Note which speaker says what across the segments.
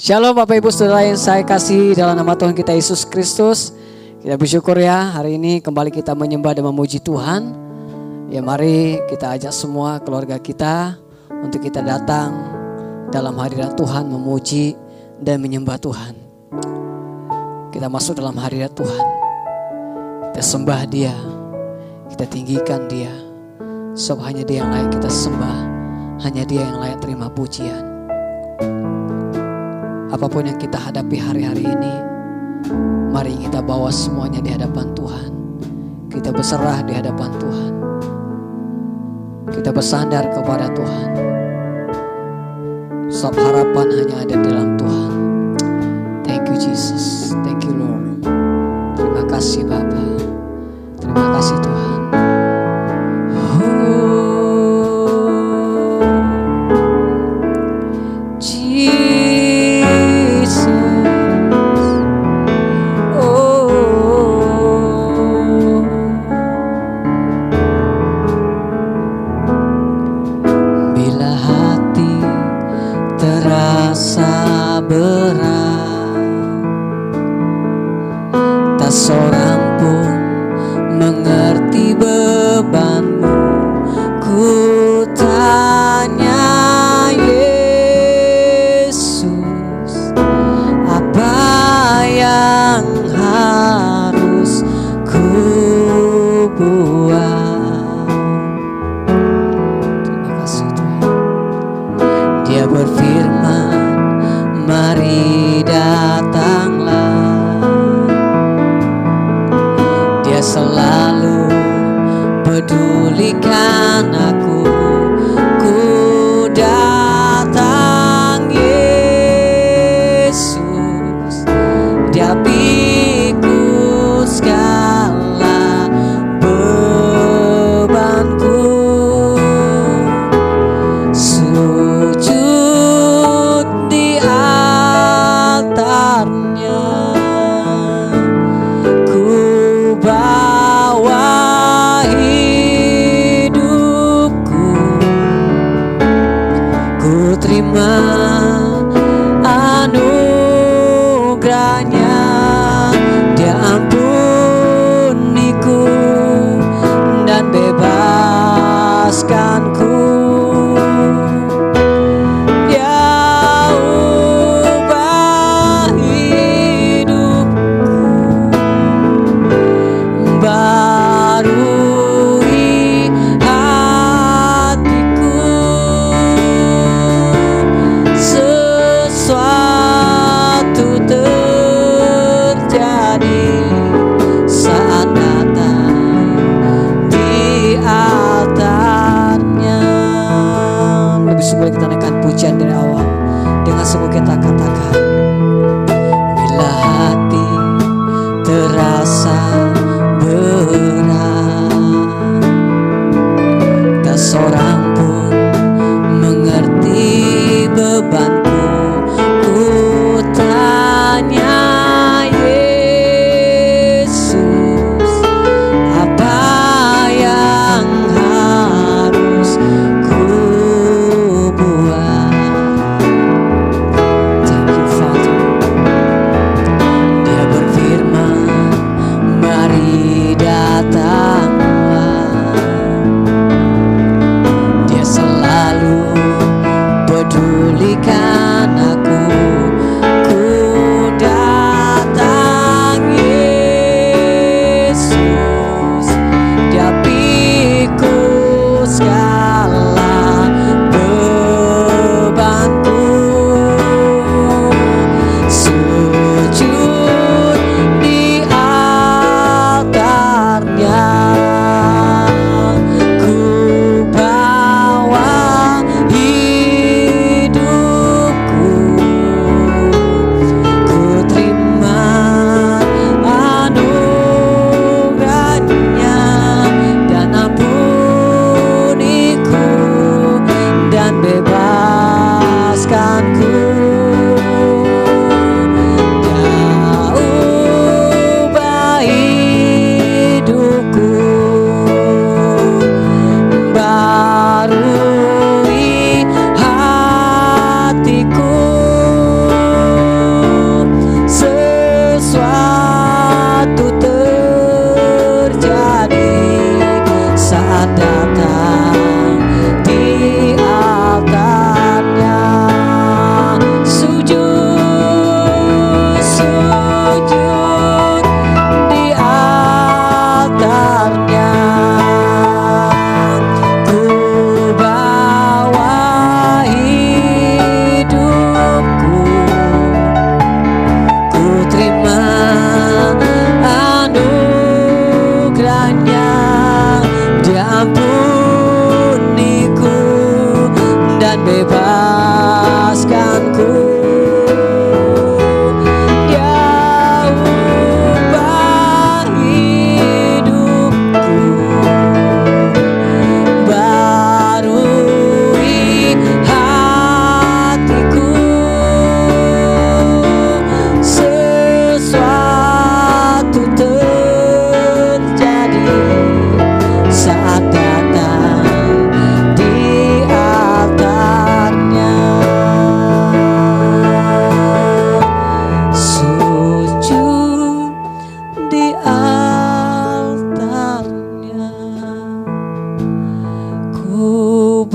Speaker 1: Shalom Bapak Ibu Saudara yang saya kasih dalam nama Tuhan kita Yesus Kristus. Kita bersyukur ya hari ini kembali kita menyembah dan memuji Tuhan. Ya mari kita ajak semua keluarga kita untuk kita datang dalam hadirat Tuhan memuji dan menyembah Tuhan. Kita masuk dalam hadirat Tuhan. Kita sembah Dia. Kita tinggikan Dia. Sebab hanya Dia yang layak kita sembah. Hanya Dia yang layak terima pujian. Apapun yang kita hadapi hari-hari ini, mari kita bawa semuanya di hadapan Tuhan. Kita berserah di hadapan Tuhan. Kita bersandar kepada Tuhan. Sebab harapan hanya ada di dalam Tuhan. Thank you Jesus. Thank you Lord. Terima kasih Bapa. Terima kasih Tuhan.
Speaker 2: Thank you, Father.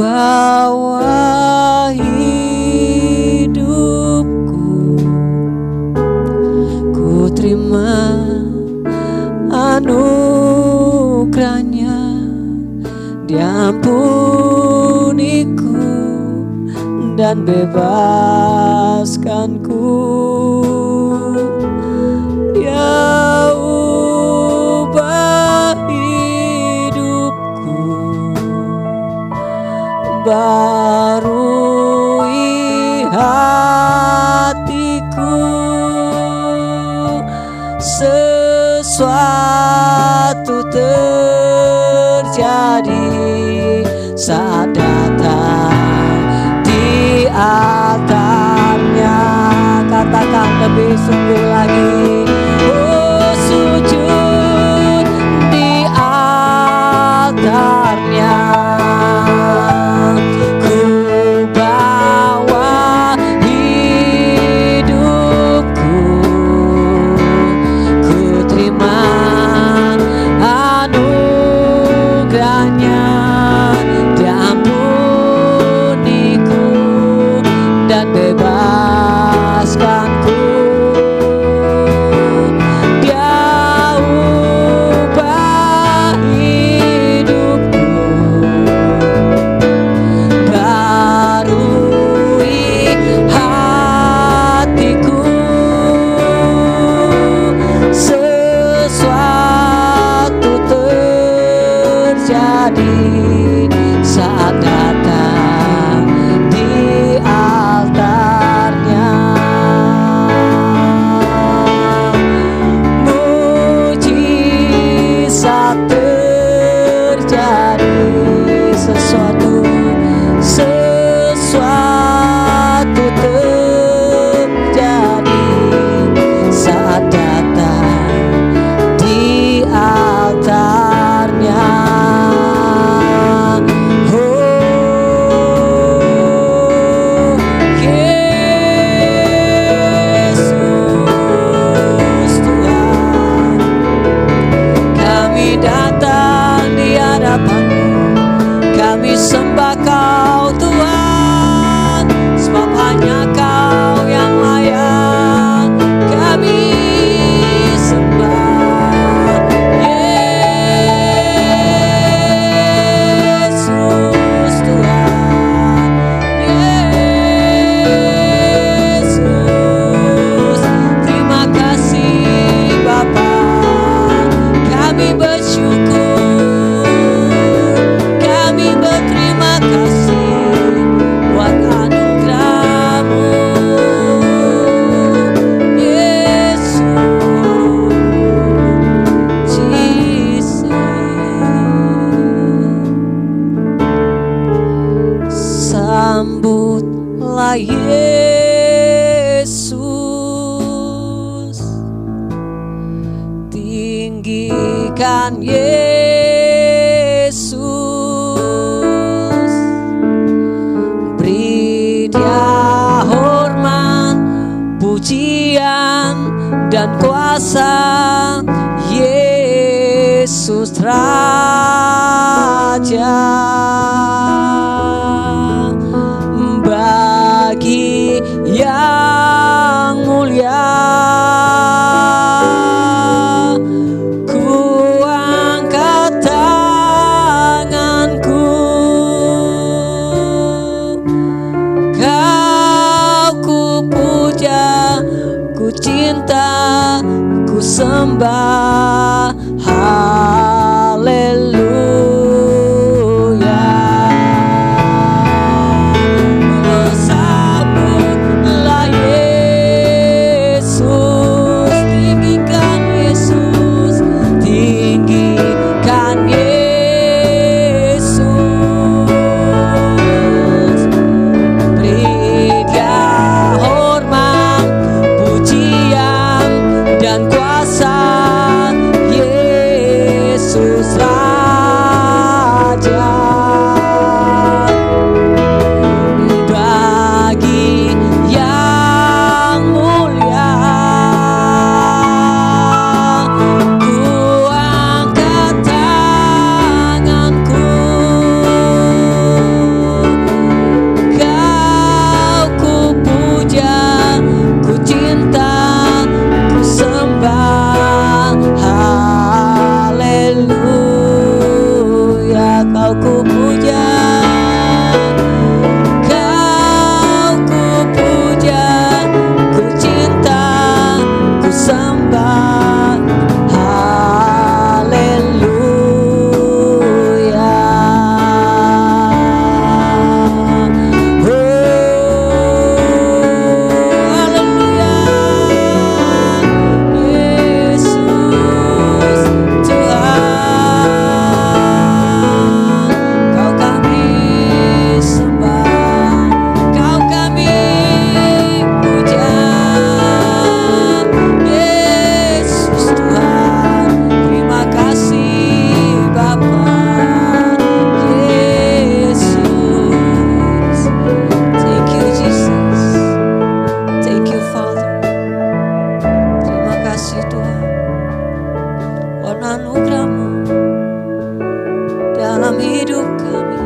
Speaker 1: bawa hidupku, ku terima anugerahnya, diampuniku dan bebaskanku. Dia ubah hidupku, barui hatiku, sesuatu terjadi saat datang di altarnya. Katakan lebih sungguh lagi, oh sujud di altarnya. Ku bawa hidupku, ku terima anugerahnya, diampuniku dan bebaskanku. Dia ubah hidupku, barui hatiku, sesuatu terjadi saat datang di altarnya. Mujizat terjadi, sesuatu terjadi saat datang di altarnya. Oh Yesus Tuhan, kami datang di hadapan-Mu, kami sembah Kau Tuhan, sebab hanya Kau yang layak kami sembah. Yesus Tuhan, Yesus, terima kasih Bapa, kami bersyukur, kami berterima kasih buat anugerah-Mu, Yesus, Jesus. Sambutlah Yesus, tinggikan Yesus, beri Dia hormat, pujian dan kuasa. Yesus Raja, bagi yang mulia ku angkat tanganku, Kau ku puja, ku cinta, ku sembah. Haleluya. Kau ku puja, Kau ku puja, ku cinta, ku sembah. Haleluya. Oh, haleluya. Yesus Tuhan, Kau kami sembah, Kau kami puja. Yesus Tuhan, terima kasih Bapa. Yesus, thank you Jesus, thank you Father. Terima kasih Tuhan, warna anugerah-Mu dalam hidup kami.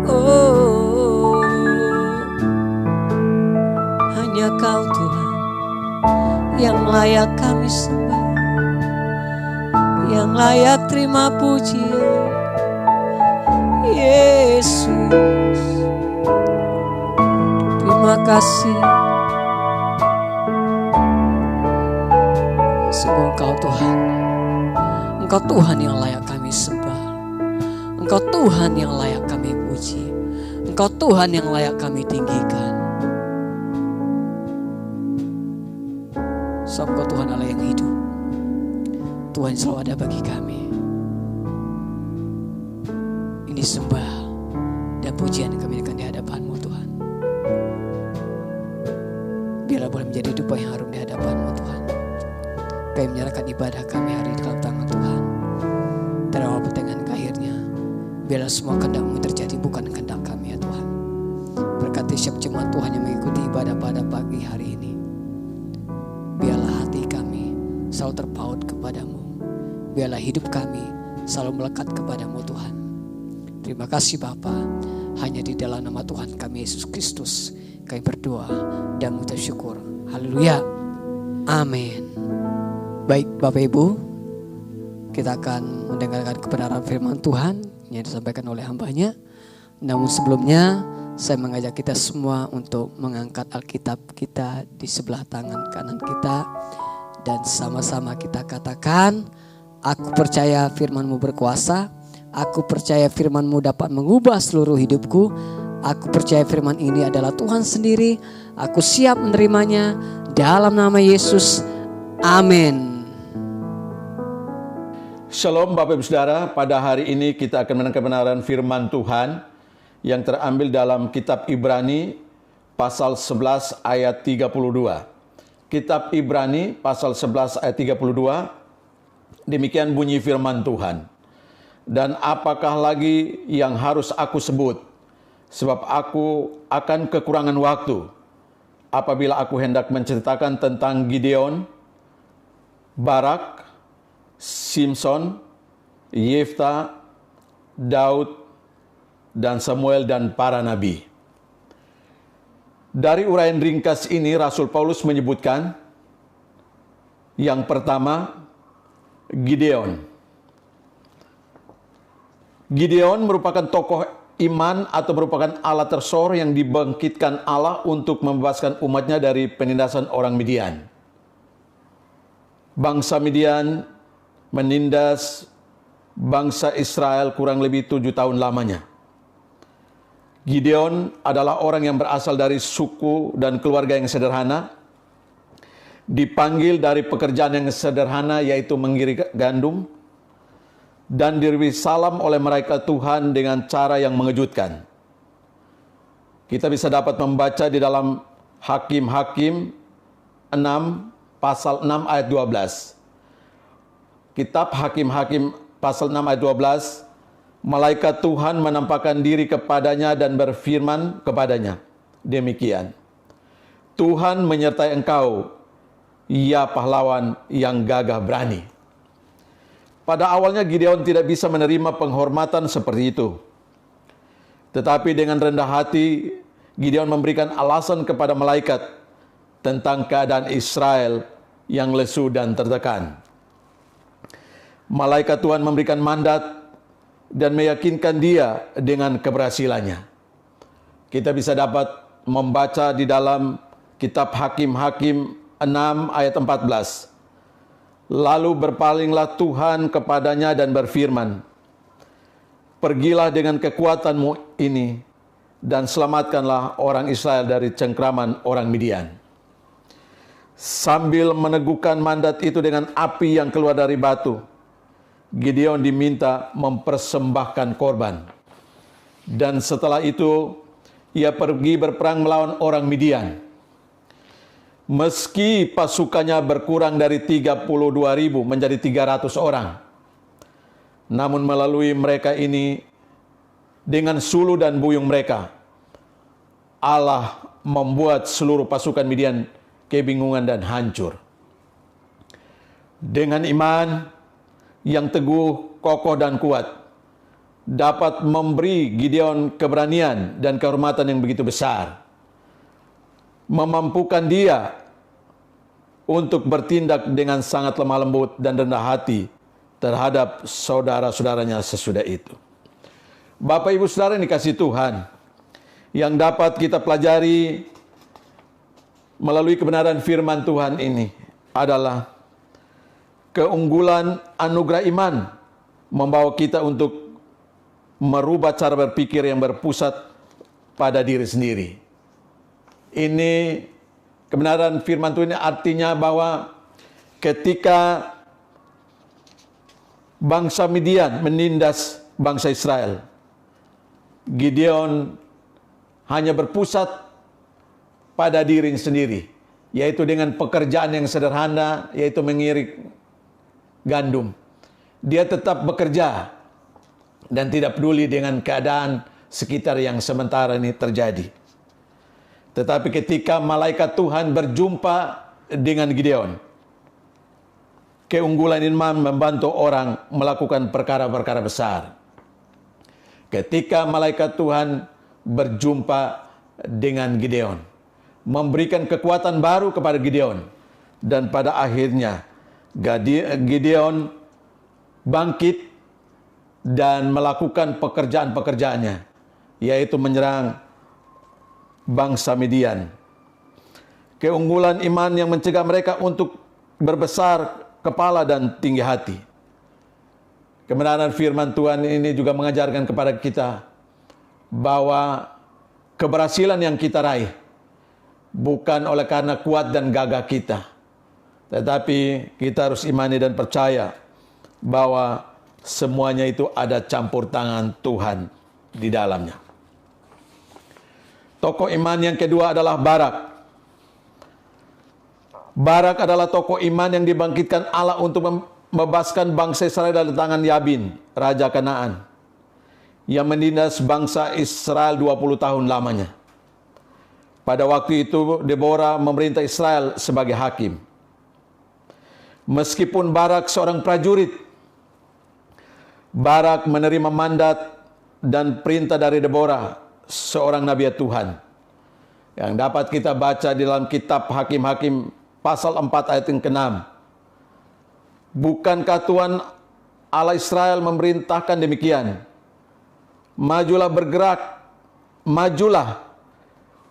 Speaker 1: Oh, hanya Kau Tuhan yang layak kami sembah, yang layak terima pujian. Yesus, terima kasih. Sungguh Engkau Tuhan, Engkau Tuhan yang layak kami sembah, Engkau Tuhan yang layak kami puji, Engkau Tuhan yang layak kami tinggikan. Sebab Engkau Tuhan Allah yang hidup, Tuhan selalu ada bagi kami. Ini sembah dan pujian kami akan di hadapan-Mu Tuhan. Biarlah boleh menjadi dupa yang harum di hadapan-Mu Tuhan. Kami menyerahkan ibadah kami hari di dalam tangan Tuhan. Dari awal pertengahan ke akhirnya, biarlah semua kehendak-Mu terjadi, bukan kehendak kami ya Tuhan. Berkati setiap jemaat Tuhan yang mengikuti ibadah pada pagi hari ini. Biarlah hati kami selalu terpaut kepadamu. Biarlah hidup kami selalu melekat kepadamu Tuhan. Terima kasih Bapa. Hanya di dalam nama Tuhan kami Yesus Kristus kami berdoa dan mengucap syukur. Haleluya. Amin. Baik Bapak Ibu, kita akan mendengarkan kebenaran firman Tuhan yang disampaikan oleh hambanya. Namun sebelumnya saya mengajak kita semua untuk mengangkat Alkitab kita di sebelah tangan kanan kita. Dan sama-sama kita katakan, aku percaya firman-Mu berkuasa. Aku percaya firman-Mu dapat mengubah seluruh hidupku. Aku percaya firman ini adalah Tuhan sendiri. Aku siap menerimanya dalam nama Yesus. Amin.
Speaker 2: Shalom Bapak Ibu Saudara, pada hari ini kita akan mendengar kebenaran firman Tuhan yang terambil dalam kitab Ibrani pasal 11 ayat 32. Kitab Ibrani pasal 11 ayat 32, demikian bunyi firman Tuhan. Dan apakah lagi yang harus aku sebut? Sebab aku akan kekurangan waktu apabila aku hendak menceritakan tentang Gideon, Barak, Simson, Yefta, Daud, dan Samuel dan para nabi. Dari uraian ringkas ini Rasul Paulus menyebutkan yang pertama, Gideon. Gideon merupakan tokoh iman atau merupakan Allah tersohor yang dibangkitkan Allah untuk membebaskan umatnya dari penindasan orang Midian. Bangsa Midian menindas bangsa Israel kurang lebih 7 tahun lamanya. Gideon adalah orang yang berasal dari suku dan keluarga yang sederhana, dipanggil dari pekerjaan yang sederhana yaitu mengiris gandum, dan diberi salam oleh malaikat Tuhan dengan cara yang mengejutkan. Kita bisa dapat membaca di dalam Hakim-Hakim 6 pasal 6 ayat 12. Kitab Hakim-Hakim pasal 6 ayat 12, malaikat Tuhan menampakkan diri kepadanya dan berfirman kepadanya, demikian, Tuhan menyertai engkau, ya pahlawan yang gagah berani. Pada awalnya Gideon tidak bisa menerima penghormatan seperti itu. Tetapi dengan rendah hati, Gideon memberikan alasan kepada malaikat tentang keadaan Israel yang lesu dan tertekan. Malaikat Tuhan memberikan mandat dan meyakinkan dia dengan keberhasilannya. Kita bisa dapat membaca di dalam kitab Hakim-Hakim 6 ayat 14. Lalu berpalinglah Tuhan kepadanya dan berfirman, "Pergilah dengan kekuatanmu ini dan selamatkanlah orang Israel dari cengkraman orang Midian." Sambil meneguhkan mandat itu dengan api yang keluar dari batu, Gideon diminta mempersembahkan korban. Dan setelah itu, ia pergi berperang melawan orang Midian. Meski pasukannya berkurang dari 32.000 menjadi 300 orang, namun melalui mereka ini, dengan suluh dan buyung mereka, Allah membuat seluruh pasukan Midian kebingungan dan hancur. Dengan iman yang teguh, kokoh dan kuat, dapat memberi Gideon keberanian dan kehormatan yang begitu besar, memampukan dia untuk bertindak dengan sangat lemah lembut dan rendah hati terhadap saudara-saudaranya sesudah itu. Bapak Ibu Saudara yang dikasihi Tuhan, yang dapat kita pelajari melalui kebenaran firman Tuhan ini adalah keunggulan anugerah iman membawa kita untuk merubah cara berpikir yang berpusat pada diri sendiri. Ini kebenaran firman Tuhan ini artinya bahwa ketika bangsa Midian menindas bangsa Israel, Gideon hanya berpusat pada diri sendiri, yaitu dengan pekerjaan yang sederhana, yaitu mengirik gandum. Dia tetap bekerja dan tidak peduli dengan keadaan sekitar yang sementara ini terjadi. Tetapi ketika malaikat Tuhan berjumpa dengan Gideon, keunggulan iman membantu orang melakukan perkara-perkara besar. Ketika malaikat Tuhan berjumpa dengan Gideon, memberikan kekuatan baru kepada Gideon, dan pada akhirnya Gideon bangkit dan melakukan pekerjaan-pekerjaannya, yaitu menyerang bangsa Midian. Keunggulan iman yang mencegah mereka untuk berbesar kepala dan tinggi hati. Kebenaran firman Tuhan ini juga mengajarkan kepada kita bahwa keberhasilan yang kita raih bukan oleh karena kuat dan gagah kita, tetapi kita harus imani dan percaya bahwa semuanya itu ada campur tangan Tuhan di dalamnya. Tokoh iman yang kedua adalah Barak. Barak adalah tokoh iman yang dibangkitkan Allah untuk membebaskan bangsa Israel dari tangan Yabin, Raja Kanaan, yang menindas bangsa Israel 20 tahun lamanya. Pada waktu itu Deborah memerintah Israel sebagai hakim. Meskipun Barak seorang prajurit, Barak menerima mandat dan perintah dari Deborah, seorang nabi Tuhan, yang dapat kita baca di dalam kitab Hakim-Hakim pasal 4 ayat yang ke-6. Bukankah Tuhan Allah Israel memerintahkan demikian? Majulah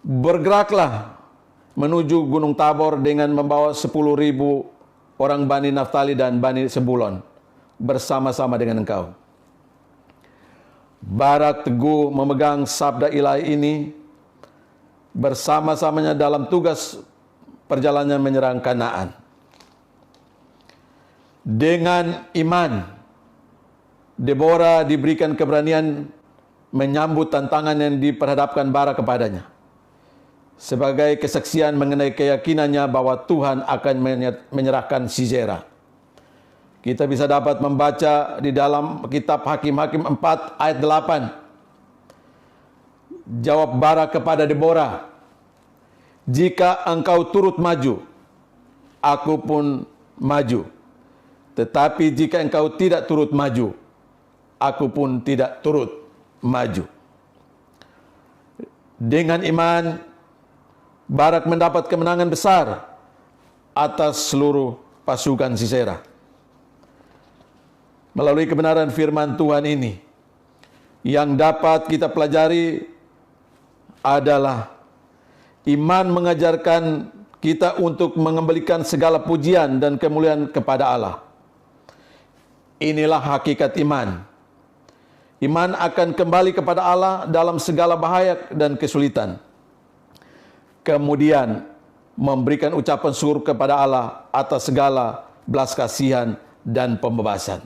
Speaker 2: bergeraklah menuju Gunung Tabor dengan membawa 10.000 orang Bani Naftali dan Bani Sebulon bersama-sama dengan engkau. Barak teguh memegang sabda ilahi ini bersama-samanya dalam tugas perjalanan menyerang Kanaan. Dengan iman, Deborah diberikan keberanian menyambut tantangan yang diperhadapkan Barak kepadanya, sebagai kesaksian mengenai keyakinannya bahwa Tuhan akan menyerahkan Sisera. Kita bisa dapat membaca di dalam kitab Hakim-Hakim 4 ayat 8. Jawab Barak kepada Deborah, "Jika engkau turut maju, aku pun maju. Tetapi jika engkau tidak turut maju, aku pun tidak turut maju." Dengan iman, Barak mendapat kemenangan besar atas seluruh pasukan Sisera. Melalui kebenaran firman Tuhan ini, yang dapat kita pelajari adalah iman mengajarkan kita untuk mengembalikan segala pujian dan kemuliaan kepada Allah. Inilah hakikat iman. Iman akan kembali kepada Allah dalam segala bahaya dan kesulitan. Kemudian memberikan ucapan syukur kepada Allah atas segala belas kasihan dan pembebasan.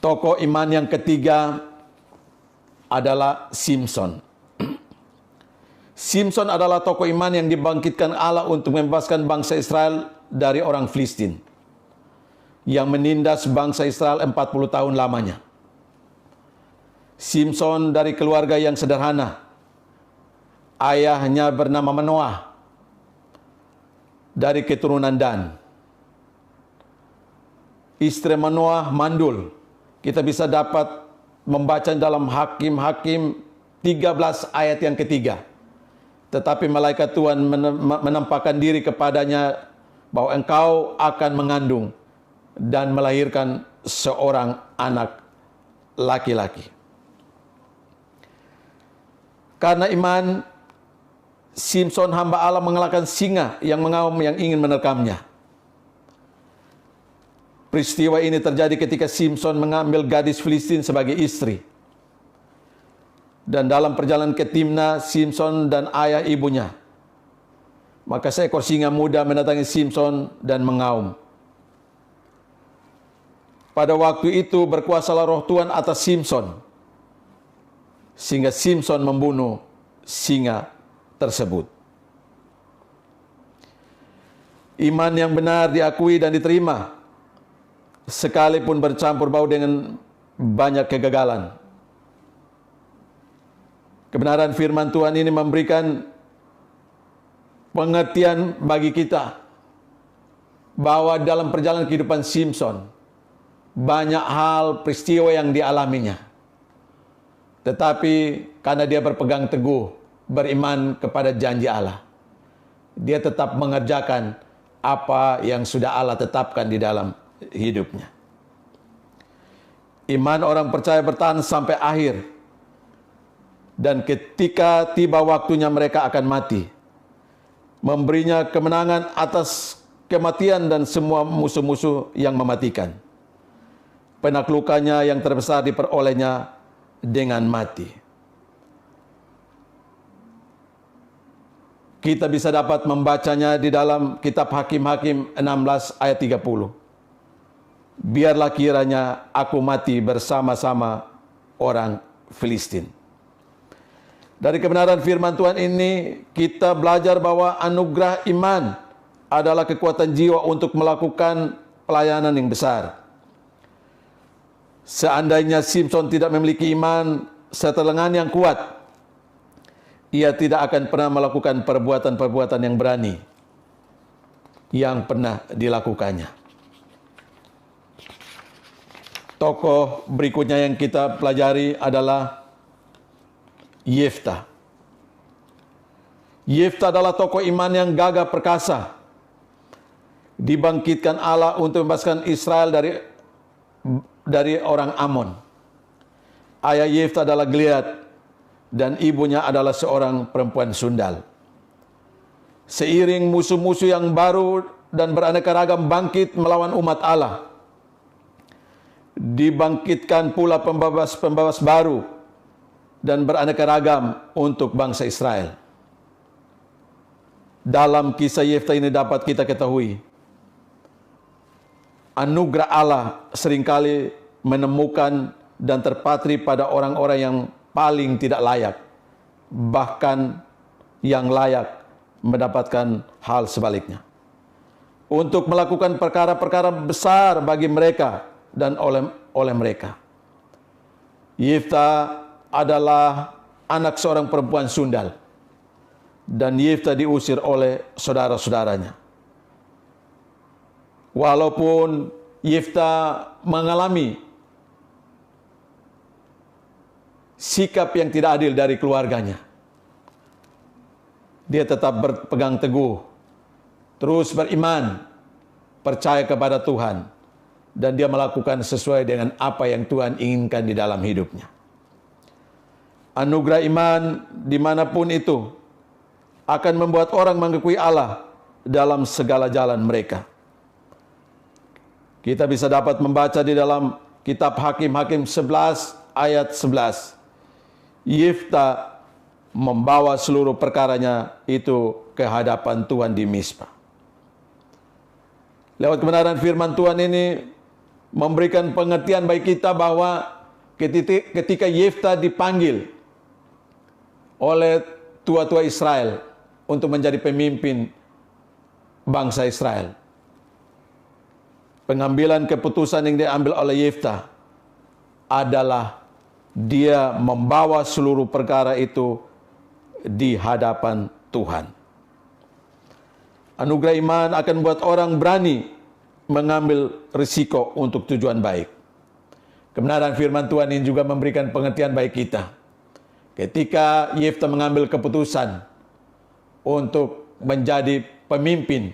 Speaker 2: Tokoh iman yang ketiga adalah Simson. Simson adalah tokoh iman yang dibangkitkan Allah untuk membebaskan bangsa Israel dari orang Filistin yang menindas bangsa Israel 40 tahun lamanya. Simson dari keluarga yang sederhana. Ayahnya bernama Manoah dari keturunan Dan. Istri Manoah mandul. Kita bisa dapat membaca dalam Hakim-Hakim 13 ayat yang ketiga. Tetapi malaikat Tuhan menampakkan diri kepadanya bahwa engkau akan mengandung dan melahirkan seorang anak laki-laki. Karena iman, Simson hamba Allah mengalahkan singa yang mengaum yang ingin menerkamnya. Peristiwa ini terjadi ketika Simson mengambil gadis Filistin sebagai istri. Dan dalam perjalanan ke Timna, Simson dan ayah ibunya. Maka seekor singa muda mendatangi Simson dan mengaum. Pada waktu itu berkuasalah roh Tuhan atas Simson, sehingga Simson membunuh singa tersebut. Iman yang benar diakui dan diterima, sekalipun bercampur bau dengan banyak kegagalan. Kebenaran firman Tuhan ini memberikan pengertian bagi kita bahwa dalam perjalanan kehidupan Simson banyak hal peristiwa yang dialaminya. Tetapi karena dia berpegang teguh, beriman kepada janji Allah, dia tetap mengerjakan apa yang sudah Allah tetapkan di dalam hidupnya. Iman orang percaya bertahan sampai akhir. Dan ketika tiba waktunya mereka akan mati, memberinya kemenangan atas kematian dan semua musuh-musuh yang mematikan. Penaklukannya yang terbesar diperolehnya dengan mati. Kita bisa dapat membacanya di dalam kitab Hakim-Hakim 16 ayat 30. Biarlah kiranya aku mati bersama-sama orang Filistin. Dari kebenaran firman Tuhan ini, kita belajar bahwa anugerah iman adalah kekuatan jiwa untuk melakukan pelayanan yang besar. Seandainya Simson tidak memiliki iman serta lengan yang kuat, ia tidak akan pernah melakukan perbuatan-perbuatan yang berani yang pernah dilakukannya. Tokoh berikutnya yang kita pelajari adalah Yefta. Yefta adalah tokoh iman yang gagah perkasa. Dibangkitkan Allah untuk membebaskan Israel dari orang Amon. Ayah Yefta adalah Gilead dan ibunya adalah seorang perempuan sundal. Seiring musuh-musuh yang baru dan beraneka ragam bangkit melawan umat Allah, dibangkitkan pula pembebas-pembebas baru dan beraneka ragam untuk bangsa Israel. Dalam kisah Yefta ini dapat kita ketahui, anugerah Allah seringkali menemukan dan terpatri pada orang-orang yang paling tidak layak, bahkan yang layak mendapatkan hal sebaliknya, untuk melakukan perkara-perkara besar bagi mereka dan oleh mereka. Yefta adalah anak seorang perempuan sundal, dan Yefta diusir oleh saudara-saudaranya. Walaupun Yefta mengalami sikap yang tidak adil dari keluarganya, dia tetap berpegang teguh, terus beriman, percaya kepada Tuhan, dan dia melakukan sesuai dengan apa yang Tuhan inginkan di dalam hidupnya. Anugerah iman dimanapun itu akan membuat orang mengakui Allah dalam segala jalan mereka. Kita bisa dapat membaca di dalam kitab Hakim-Hakim 11 ayat 11. Yifta membawa seluruh perkaranya itu ke hadapan Tuhan di Mizpah. Lewat kebenaran firman Tuhan ini memberikan pengertian bagi kita bahwa ketika Yifta dipanggil oleh tua-tua Israel untuk menjadi pemimpin bangsa Israel, pengambilan keputusan yang diambil oleh Yifta adalah dia membawa seluruh perkara itu di hadapan Tuhan. Anugerah iman akan membuat orang berani mengambil risiko untuk tujuan baik. Kebenaran firman Tuhan ini juga memberikan pengertian bagi kita. Ketika Yifta mengambil keputusan untuk menjadi pemimpin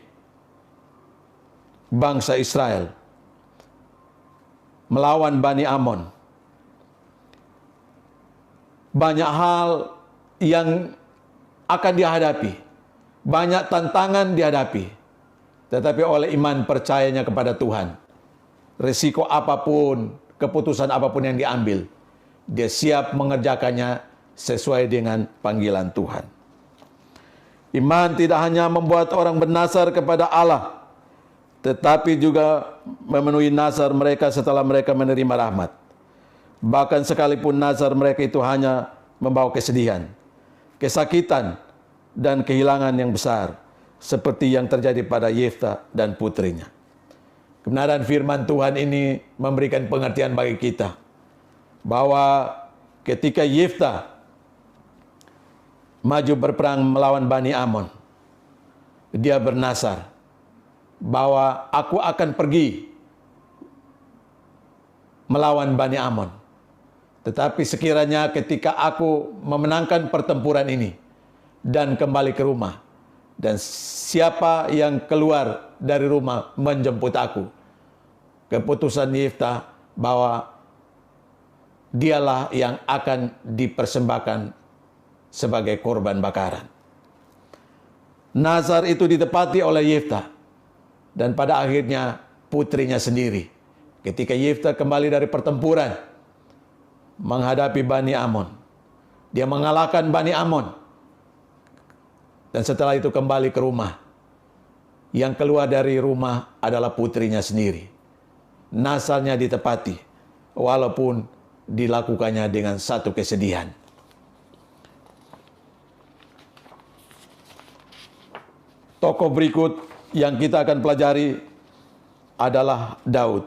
Speaker 2: bangsa Israel melawan Bani Amon, banyak hal yang akan dihadapi, banyak tantangan dihadapi, tetapi oleh iman percayanya kepada Tuhan, risiko apapun, keputusan apapun yang diambil, dia siap mengerjakannya sesuai dengan panggilan Tuhan. Iman tidak hanya membuat orang bernazar kepada Allah, tetapi juga memenuhi nazar mereka setelah mereka menerima rahmat. Bahkan sekalipun nazar mereka itu hanya membawa kesedihan, kesakitan, dan kehilangan yang besar, seperti yang terjadi pada Yifta dan putrinya. Kebenaran firman Tuhan ini memberikan pengertian bagi kita bahwa ketika Yifta maju berperang melawan Bani Amon, dia bernazar bahwa aku akan pergi melawan Bani Amon. Tetapi sekiranya ketika aku memenangkan pertempuran ini dan kembali ke rumah, dan siapa yang keluar dari rumah menjemput aku, keputusan Yifta bahwa dialah yang akan dipersembahkan sebagai korban bakaran. Nazar itu ditepati oleh Yifta, dan pada akhirnya putrinya sendiri, ketika Yifta kembali dari pertempuran menghadapi Bani Amon, dia mengalahkan Bani Amon, dan setelah itu kembali ke rumah. Yang keluar dari rumah adalah putrinya sendiri. Nazarnya ditepati, walaupun dilakukannya dengan satu kesedihan. Tokoh berikut yang kita akan pelajari adalah Daud.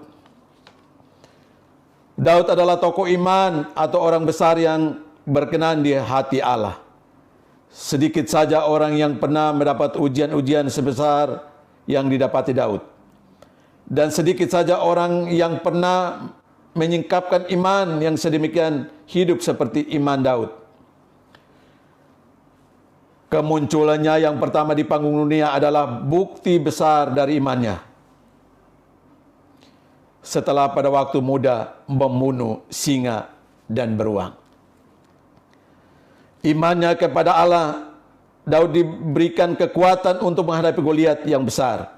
Speaker 2: Daud adalah tokoh iman atau orang besar yang berkenan di hati Allah. Sedikit saja orang yang pernah mendapat ujian-ujian sebesar yang didapati Daud. Dan sedikit saja orang yang pernah menyingkapkan iman yang sedemikian hidup seperti iman Daud. Kemunculannya yang pertama di panggung dunia adalah bukti besar dari imannya. Setelah pada waktu muda membunuh singa dan beruang. Imannya kepada Allah, Daud diberikan kekuatan untuk menghadapi Goliat yang besar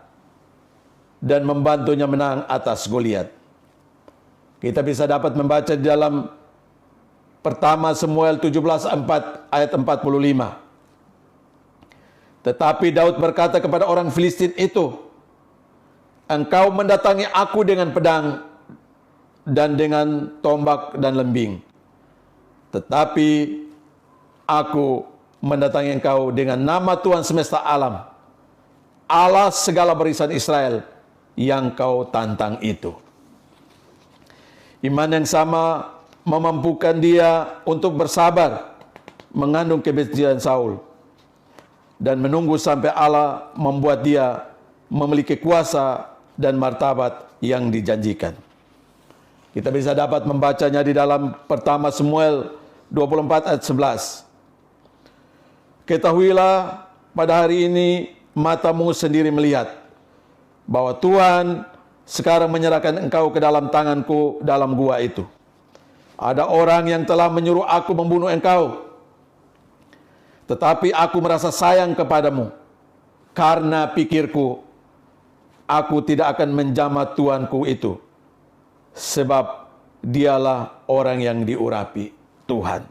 Speaker 2: dan membantunya menang atas Goliat. Kita bisa dapat membaca di dalam pertama Samuel 17:4 ayat 45. Tetapi Daud berkata kepada orang Filistin itu, "Engkau mendatangi aku dengan pedang dan dengan tombak dan lembing. Tetapi aku mendatangi engkau dengan nama Tuhan semesta alam, Allah segala barisan Israel yang kau tantang itu." Iman yang sama memampukan dia untuk bersabar mengandung kebencian Saul dan menunggu sampai Allah membuat dia memiliki kuasa dan martabat yang dijanjikan. Kita bisa dapat membacanya di dalam pertama Samuel 24 ayat 11. Ketahuilah pada hari ini matamu sendiri melihat bahwa Tuhan sekarang menyerahkan engkau ke dalam tanganku dalam gua itu. Ada orang yang telah menyuruh aku membunuh engkau, tetapi aku merasa sayang kepadamu, karena pikirku, aku tidak akan menjamah tuanku itu, sebab dialah orang yang diurapi Tuhan.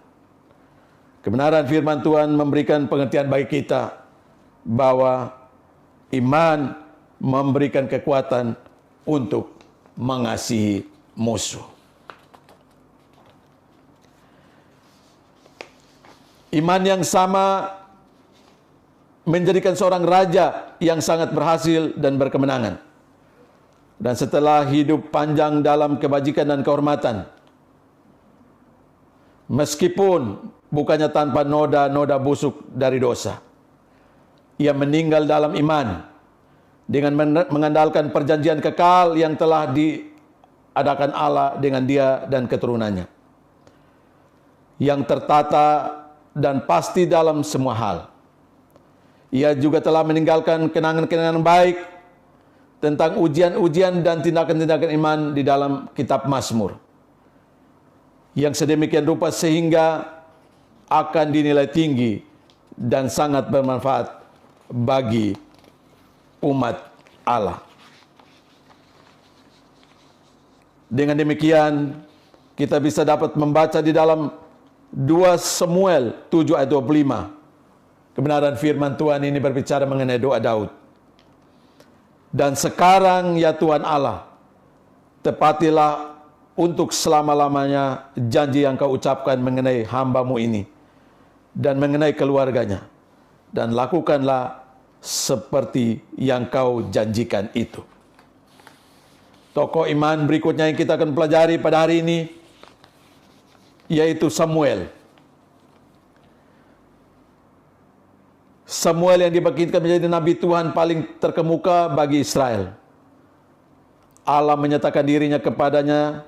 Speaker 2: Kebenaran firman Tuhan memberikan pengertian bagi kita bahwa iman memberikan kekuatan untuk mengasihi musuh. Iman yang sama menjadikan seorang raja yang sangat berhasil dan berkemenangan. Dan setelah hidup panjang dalam kebajikan dan kehormatan, meskipun bukannya tanpa noda-noda busuk dari dosa, ia meninggal dalam iman dengan mengandalkan perjanjian kekal yang telah diadakan Allah dengan dia dan keturunannya, yang tertata dan pasti dalam semua hal. Ia juga telah meninggalkan kenangan-kenangan baik tentang ujian-ujian dan tindakan-tindakan iman di dalam kitab Mazmur, yang sedemikian rupa sehingga akan dinilai tinggi dan sangat bermanfaat bagi umat Allah. Dengan demikian, kita bisa dapat membaca di dalam 2 Samuel 7 ayat 25. Kebenaran firman Tuhan ini berbicara mengenai doa Daud. Dan sekarang ya Tuhan Allah, tepatilah untuk selama-lamanya janji yang kau ucapkan mengenai hamba-Mu ini dan mengenai keluarganya, dan lakukanlah seperti yang kau janjikan itu. Tokoh iman berikutnya yang kita akan pelajari pada hari ini yaitu Samuel. Samuel yang dibangkitkan menjadi nabi Tuhan paling terkemuka bagi Israel. Allah menyatakan dirinya kepadanya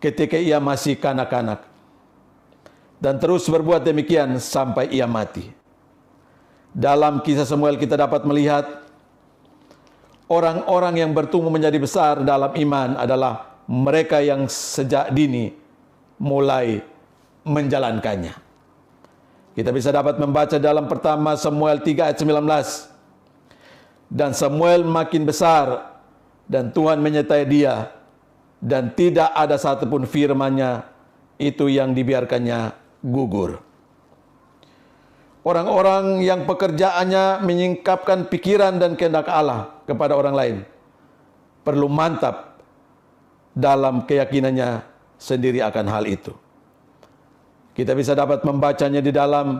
Speaker 2: ketika ia masih kanak-kanak, dan terus berbuat demikian sampai ia mati. Dalam kisah Samuel kita dapat melihat orang-orang yang bertumbuh menjadi besar dalam iman adalah mereka yang sejak dini mulai menjalankannya. Kita bisa dapat membaca dalam pertama Samuel 3 ayat 19. Dan Samuel makin besar dan Tuhan menyertai dia, dan tidak ada satupun firman-Nya itu yang dibiarkannya gugur. Orang-orang yang pekerjaannya menyingkapkan pikiran dan kehendak Allah kepada orang lain perlu mantap dalam keyakinannya sendiri akan hal itu. Kita bisa dapat membacanya di dalam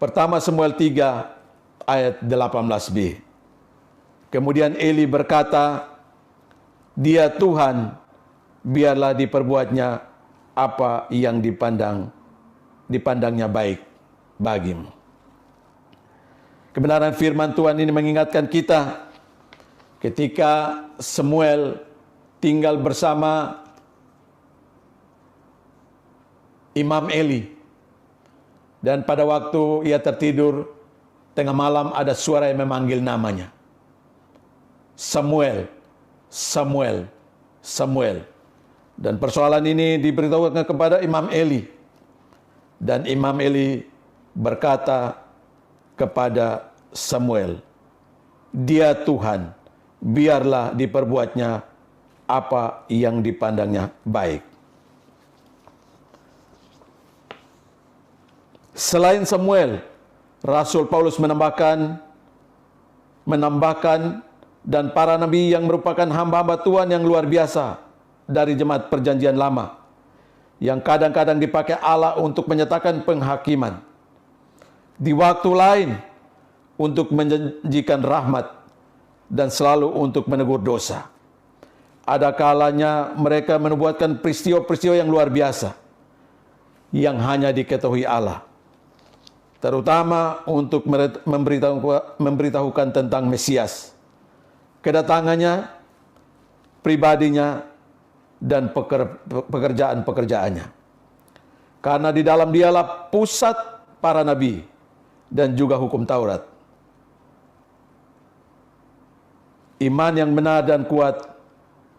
Speaker 2: pertama Samuel 3 ayat 18b. Kemudian Eli berkata, "Dia Tuhan, biarlah diperbuatnya apa yang dipandangnya baik bagimu." Kebenaran firman Tuhan ini mengingatkan kita ketika Samuel tinggal bersama Imam Eli, dan pada waktu ia tertidur, tengah malam ada suara yang memanggil namanya, "Samuel, Samuel, Samuel." Dan persoalan ini diberitahukan kepada Imam Eli, dan Imam Eli berkata kepada Samuel, "Dia Tuhan, biarlah diperbuatnya apa yang dipandangnya baik." Selain Samuel, Rasul Paulus menambahkan dan para nabi yang merupakan hamba-hamba Tuhan yang luar biasa dari jemaat perjanjian lama, yang kadang-kadang dipakai Allah untuk menyatakan penghakiman, di waktu lain untuk menjanjikan rahmat, dan selalu untuk menegur dosa. Ada kalanya mereka menubuatkan peristiwa-peristiwa yang luar biasa yang hanya diketahui Allah, terutama untuk memberitahukan tentang Mesias, kedatangannya, pribadinya, dan pekerjaan-pekerjaannya. Karena di dalam dialah pusat para nabi dan juga hukum Taurat. Iman yang benar dan kuat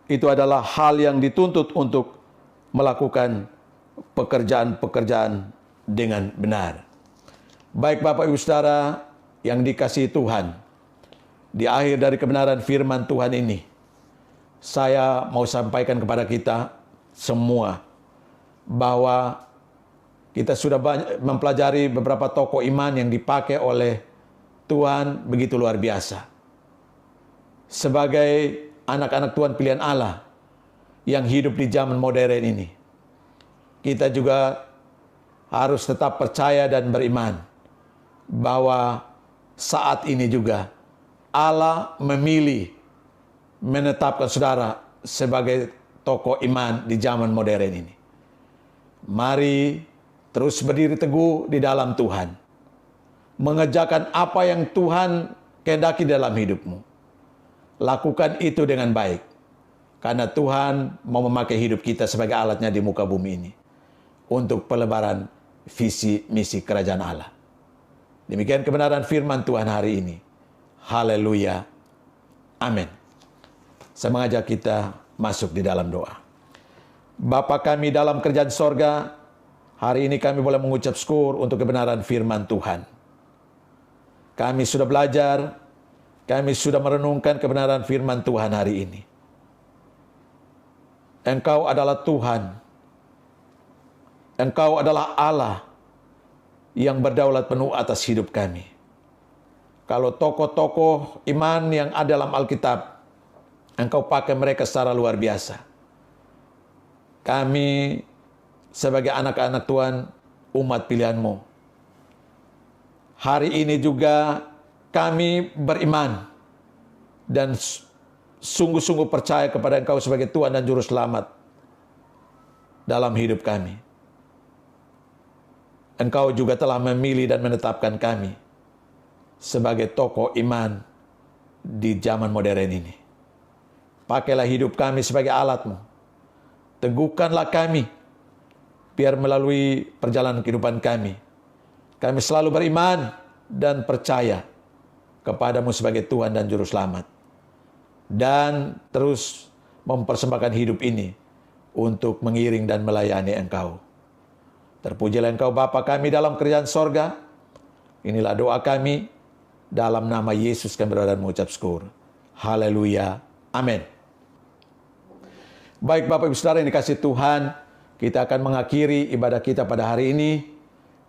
Speaker 2: itu adalah hal yang dituntut untuk melakukan pekerjaan-pekerjaan dengan benar. Baik Bapak Ibu Saudara yang dikasihi Tuhan, di akhir dari kebenaran firman Tuhan ini, saya mau sampaikan kepada kita semua bahwa kita sudah banyak mempelajari beberapa tokoh iman yang dipakai oleh Tuhan begitu luar biasa. Sebagai anak-anak Tuhan pilihan Allah yang hidup di zaman modern ini, kita juga harus tetap percaya dan beriman bahwa saat ini juga Allah memilih menetapkan saudara sebagai tokoh iman di zaman modern ini. Mari terus berdiri teguh di dalam Tuhan, mengerjakan apa yang Tuhan kehendaki dalam hidupmu. Lakukan itu dengan baik, karena Tuhan mau memakai hidup kita sebagai alatnya di muka bumi ini untuk pelebaran visi misi kerajaan Allah. Demikian kebenaran firman Tuhan hari ini. Haleluya. Amin. Saya mengajak kita masuk di dalam doa. Bapa kami dalam kerajaan sorga, hari ini kami boleh mengucap syukur untuk kebenaran firman Tuhan. Kami sudah belajar, kami sudah merenungkan kebenaran firman Tuhan hari ini. Engkau adalah Tuhan. Engkau adalah Allah yang berdaulat penuh atas hidup kami. Kalau tokoh-tokoh iman yang ada dalam Alkitab, Engkau pakai mereka secara luar biasa. Kami sebagai anak-anak Tuhan, umat pilihan-Mu, hari ini juga kami beriman dan sungguh-sungguh percaya kepada Engkau sebagai Tuhan dan Juru Selamat dalam hidup kami. Engkau juga telah memilih dan menetapkan kami sebagai tokoh iman di zaman modern ini. Pakailah hidup kami sebagai alat-Mu. Teguhkanlah kami, biar melalui perjalanan kehidupan kami selalu beriman dan percaya kepada-Mu sebagai Tuhan dan Juru Selamat. Dan terus mempersembahkan hidup ini untuk mengiring dan melayani Engkau. Terpujilah Engkau Bapa kami dalam kerajaan sorga. Inilah doa kami. Dalam nama Yesus kami berdoa dan mengucap syukur. Haleluya. Amin. Baik Bapak Ibu Saudara yang dikasihi Tuhan, kita akan mengakhiri ibadah kita pada hari ini.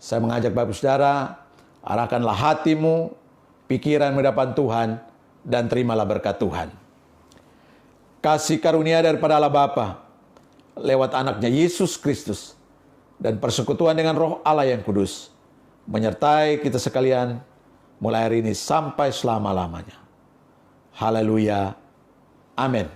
Speaker 2: Saya mengajak Bapak Ibu Saudara, arahkanlah hatimu, pikiran menghadapan Tuhan, dan terimalah berkat Tuhan. Kasih karunia daripada Allah Bapa, lewat anaknya Yesus Kristus, dan persekutuan dengan Roh Allah yang kudus, menyertai kita sekalian, mulai hari ini sampai selama-lamanya. Haleluya. Amin.